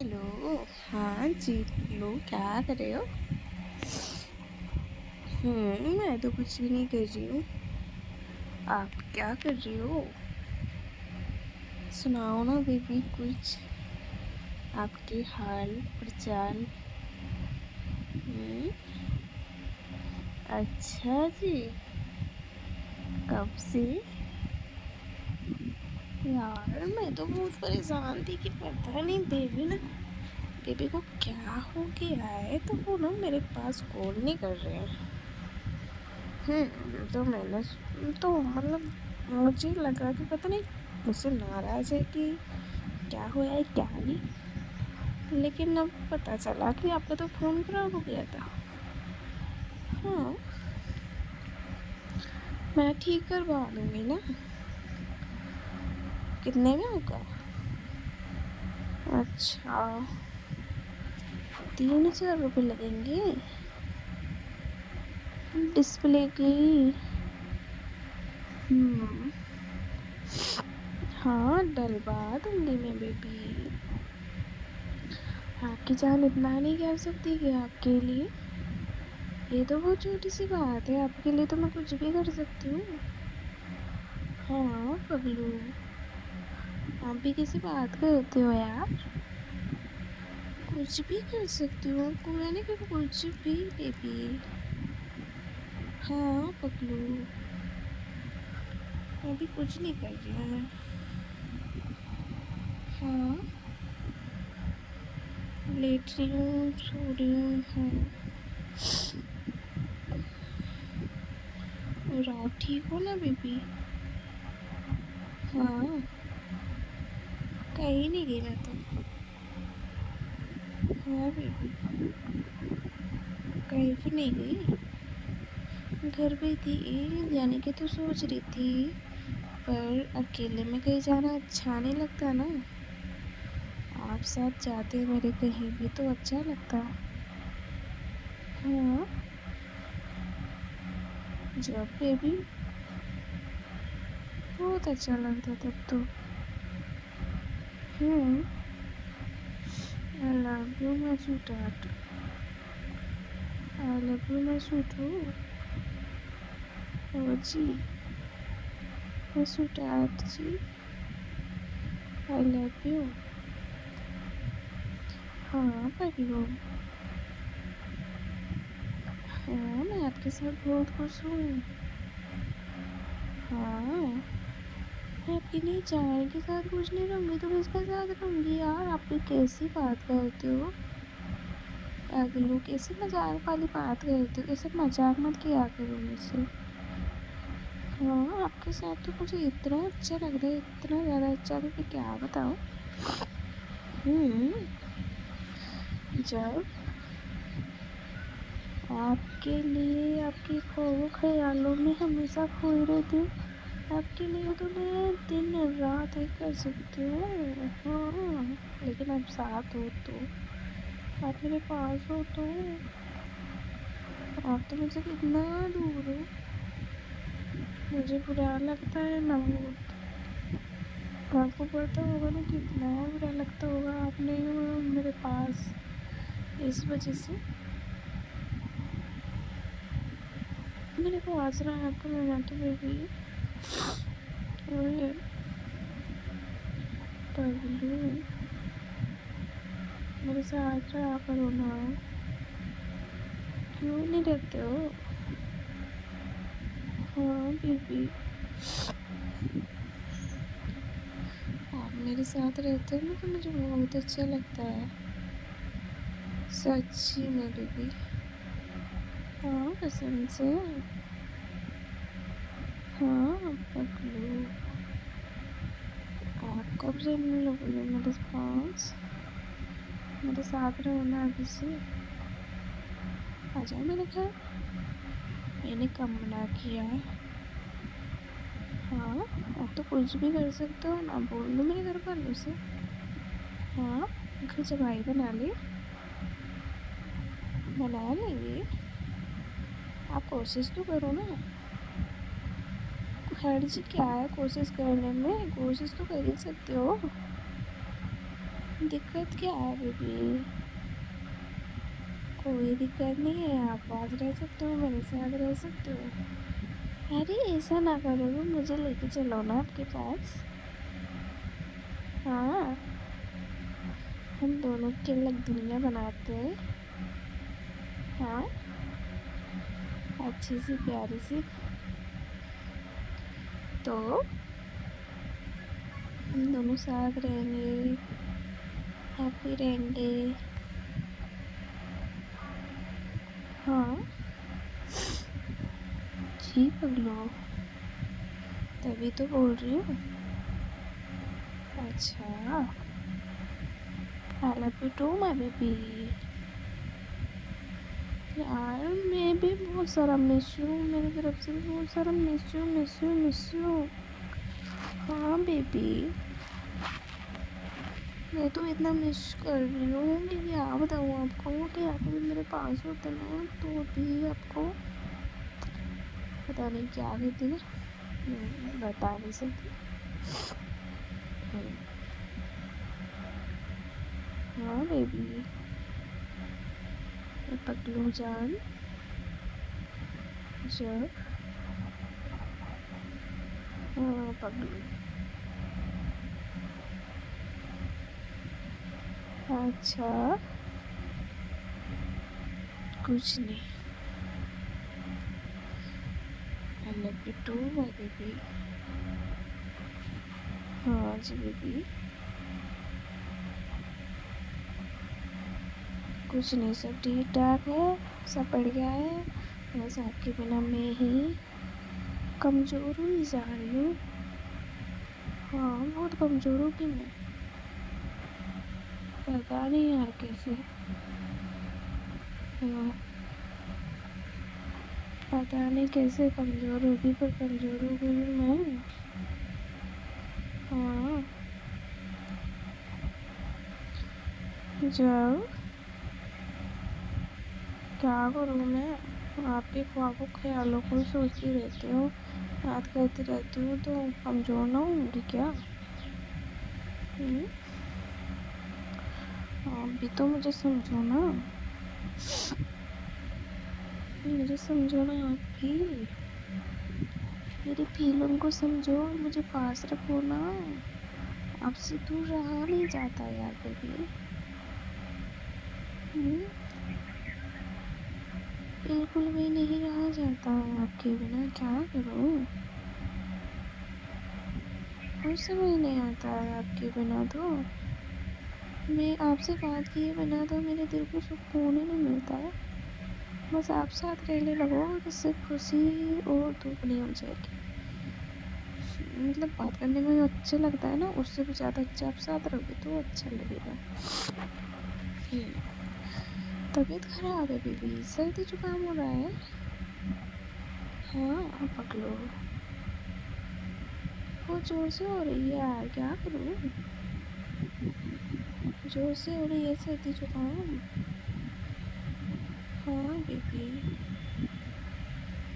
Hello. हाँ जी, hello, क्या कर रहे हो? मैं तो कुछ भी नहीं कर रही हूँ। आप क्या कर रही हो? सुनाओ ना बेबी कुछ, आपके हाल और चाल। हम्म। अच्छा जी, कब से? यार मैं तो बहुत परेशान थी कि पता नहीं बेबी को क्या हो गया है, तो वो ना मेरे पास कॉल नहीं कर रहे हैं। तो मैंने तो मतलब मुझे लगा कि पता नहीं मुझसे नाराज़ है कि क्या हुआ है क्या नहीं। लेकिन अब पता चला कि आपका तो फ़ोन खराब हो गया था। हाँ, मैं ठीक करवा दूँगी ना। कितने में होगा? अच्छा, 3,000 रुपये लगेंगे डिस्प्ले की। हम्म। हाँ, डलवा दूँगी मैं बेबी। आपकी जान इतना नहीं कर सकती कि आपके लिए ये तो बहुत छोटी सी बात है। आपके लिए तो मैं कुछ भी कर सकती हूँ। हाँ पगलू, आप भी कैसे बात करते हो यार। कुछ भी कर सकती हूँ, कोई नहीं कर, कुछ भी बेबी। हाँ पगलू, अभी कुछ नहीं कर रही हूँ मैं। हाँ, लेट रही हूँ, सो रही हूँ। हाँ, और आप ठीक हो ना बेबी? हाँ, कहीं नहीं गई मैं तो। हाँ बेबी, कहीं भी नहीं गई, घर पे थी। जाने की तो सोच रही थी, पर अकेले में कहीं जाना अच्छा नहीं लगता ना। आप साथ जाते मेरे कहीं भी तो अच्छा लगता। हाँ, जब बेबी बहुत अच्छा लगता तब तो। Hmm. I love you my sweetheart. I love you my sweetheart. ओ जी, माय स्वीट हार्ट जी, आई लव यू। हाँ पगलू, हाँ मैं आपके साथ बहुत खुश हूँ। हाँ, मैं आपके लिए चाय के साथ कुछ नहीं रहूँगी तो किसके साथ रहूँगी यार। आप भी कैसी बात करते हो पगलू, कैसी मजाक वाली बात करते हो। ऐसे मजाक मत किया करो मुझसे। हाँ, आपके साथ तो मुझे इतना अच्छा लग रहा है, इतना ज़्यादा अच्छा कि क्या बताऊँ। हम्म। जब आपके लिए, आपके ख्यालों में हमेशा खोई रहती हूँ, आपके लिए तो मैं दिन रात एक कर सकती हूँ। हाँ, लेकिन आप साथ हो तो, आप मेरे पास हो तो। आप तो मुझसे कितना दूर हो, मुझे बुरा लगता है ना बहुत। आपको पता होगा ना कितना बुरा लगता होगा, आप नहीं हो मेरे पास इस वजह से। मेरे पास रहा करो ना तो बेबी। ओए पगलू, मेरे साथ रहा करो ना। क्यों नहीं रहते हो? हाँ बेबी, आप मेरे साथ रहते हो ना तो मुझे बहुत अच्छा लगता है, सच्ची में बेबी। हाँ कसम से। हाँ पगलू, आप कब से मिलोगे मेरे पास? मेरे साथ रहो ना अभी से। आ जाओ मेरे घर, मैंने कब मना किया है? हाँ, आप तो कुछ भी कर सकते हो ना, बोल दो मेरे घर वालों से। हाँ, घर जमाई बना लेंगे। आप कोशिश तो करो ना। हर्ज क्या है कोशिश करने में, कोशिश तो कर ही सकते हो। दिक्कत क्या है बेबी? कोई दिक्कत नहीं है, आप पास रह सकते हो, मेरे साथ रह सकते हो। अरे ऐसा ना करो, तो मुझे लेके चलो ना आपके पास। हाँ, हम दोनों की अलग दुनिया बनाते हैं। हाँ, अच्छी सी प्यारी सी। तो हम दोनों साथ रहेंगे, हैप्पी रहेंगे। हाँ जी पगलो, तभी तो बोल रही हूँ। अच्छा, I love you too my baby. यार मैं भी बहुत सारा मिस यू, मेरी तरफ से भी बहुत सारा miss you miss you miss you. हाँ बेबी, मैं तो इतना मिस कर रही हूँ कि क्या बताऊँ आपको, कि आप भी मेरे पास होते ना तो भी आपको पता नहीं क्या कहती ना, बता नहीं सकती। हाँ बेबी, पगलू जान, जब हाँ पगलू। अच्छा, कुछ नहीं। I love you too my baby. हाँ जी बेबी, कुछ नहीं, सब ठीक ठाक है, सब बढ़िया है। बस आपके बिना मैं ही कमज़ोर हुई जा रही हूँ। हाँ बहुत कमज़ोर हूँ कि मैं, पता नहीं यार कैसे। हाँ पता नहीं कैसे कमज़ोर होगी, पर कमज़ोर हो गई हूँ मैं। हाँ, जब क्या करूँ मैं, आपके ख्वाबों ख्यालों को सोचती रहती हूँ, याद करती रहती हूँ, तो कमज़ोर ना होंगी क्या? आप भी तो मुझे समझो ना, मुझे समझो ना आप भी, मेरी फीलिंग को समझो और मुझे पास रखो ना। आपसे दूर रहा नहीं जाता यार बेबी। बिल्कुल भी नहीं रहा जाता आपके बिना, क्या करूँ? कुछ समझ नहीं आता है आपके बिना तो। मैं आपसे बात किए बिना तो मेरे दिल को सुकून ही नहीं मिलता है। बस आप साथ रहने लगो, इससे खुशी और दुगनी हो जाएगी। मतलब बात करने में अच्छा लगता है ना, उससे भी ज़्यादा अच्छा आप साथ रहोगे तो अच्छा लगेगा। तबीयत खराब है बेबी, सर्दी जुकाम हो रहा है। हाँ पकड़ो, बहुत जोर से हो रही है यार, क्या करूँ? जोर से हो रही है सर्दी जुकाम। हाँ बेबी,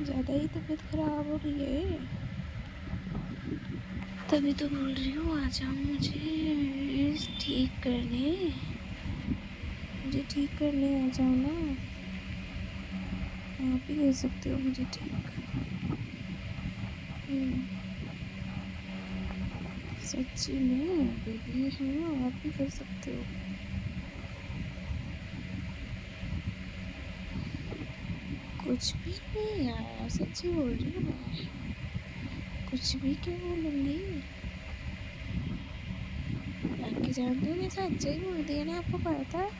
ज़्यादा ही तबीयत खराब हो रही है, तभी तो बोल रही हूँ आ जाओ मुझे ठीक करने, मुझे ठीक करने आ जाओ ना। आप ही कर सकते हो मुझे ठीक। सच्ची में बेबी, हाँ आप ही कर सकते हो। कुछ भी नहीं यार, सच्ची बोल रही हूँ मैं, कुछ भी क्यों बोलूँगी। आपकी जानते हो मैं सच्चा ही बोल दिया ना, आपको पता है।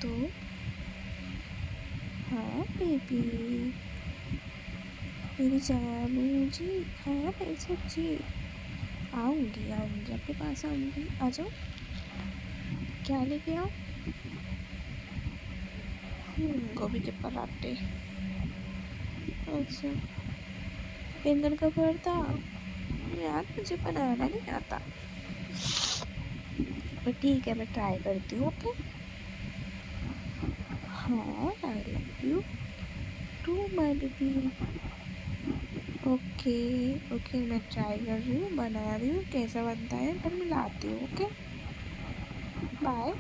तो हाँ बेबी, मेरी जानू जी, हाँ मैं सच्ची आऊँगी आऊँगी आपके पास आऊँगी, आ जाओ। क्या लेके आओ? गोभी के पराठे। अच्छा, बैंगन का भरता। यार मुझे बनाना नहीं आता, पर ठीक है मैं ट्राई करती हूँ। ओके। हाँ I love you too my baby. Okay. Okay, मैं ट्राई कर रही हूँ, बना रही हूँ, कैसा बनता है फिर मिलाती हूँ। Okay, bye.